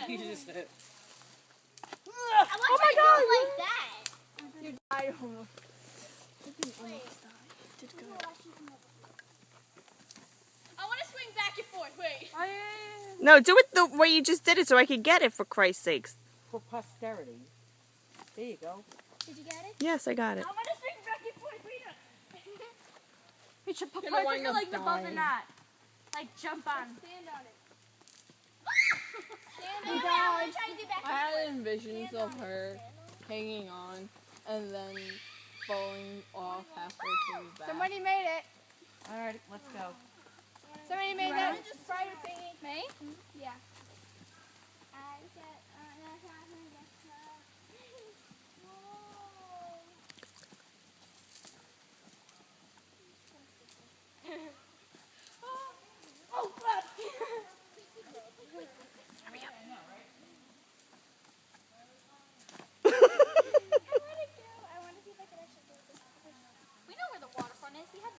You just said. Oh my God! Like that. You died almost. I want to swing back and forth. Wait. No, do it the way you just did it so I could get it, for Christ's sakes. For posterity. There you go. Did you get it? Yes, I got it. I want to swing back and forth. Wait up. You should put Gonna wind up like above the dying. net. Like jump on. Stand on it. Stand on it. I'm going to try to do back I had envisions of her hanging on and then falling off halfway to the back. Somebody made it. Alright, let's go. Somebody made it. it. Just try to thingy. Me? Yeah.